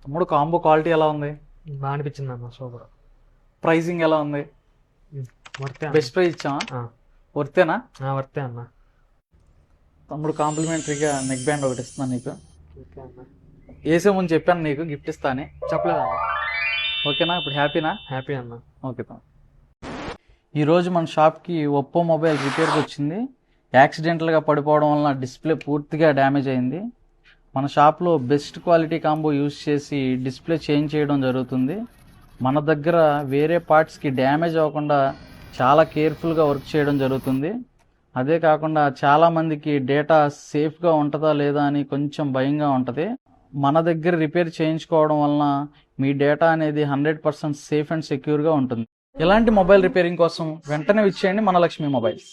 తమ్ముడు combo quality ఎలా ఉంది? బాగా అనిపించింది అన్న, సూపర్. ప్రైజింగ్ ఎలా ఉంది? వర్తే బెస్ట్ ప్రైజ్ ఇచ్చామా? వర్తేనా? వర్తే అన్న. తమ్ముడు కాంప్లిమెంటరీగా నెక్ బ్యాండ్ ఒకటి ఇస్తున్నాను నీకు. ఓకే అన్న. వేసే ముందు చెప్పాను నీకు గిఫ్ట్ ఇస్తా అని. చెప్పలేదన్న. ఓకేనా? ఇప్పుడు హ్యాపీనా? హ్యాపీ అన్న. ఓకే తమ్ముడు. ఈరోజు మన షాప్కి ఒప్పో మొబైల్ రిపేర్కి వచ్చింది. యాక్సిడెంటల్గా పడిపోవడం వలన డిస్ప్లే పూర్తిగా డ్యామేజ్ అయింది. మన షాప్లో బెస్ట్ క్వాలిటీ కాంబో యూస్ చేసి డిస్ప్లే చేంజ్ చేయడం జరుగుతుంది. మన దగ్గర వేరే పార్ట్స్కి డ్యామేజ్ అవ్వకుండా చాలా కేర్ఫుల్గా వర్క్ చేయడం జరుగుతుంది. అదే కాకుండా చాలామందికి డేటా సేఫ్గా ఉంటుందా లేదా అని కొంచెం భయంగా ఉంటుంది. మన దగ్గర రిపేర్ చేయించుకోవడం వలన మీ డేటా అనేది 100% సేఫ్ అండ్ సెక్యూర్గా ఉంటుంది. ఇలాంటి మొబైల్ రిపేరింగ్ కోసం వెంటనే విచ్చేయండి మన లక్ష్మీ మొబైల్స్.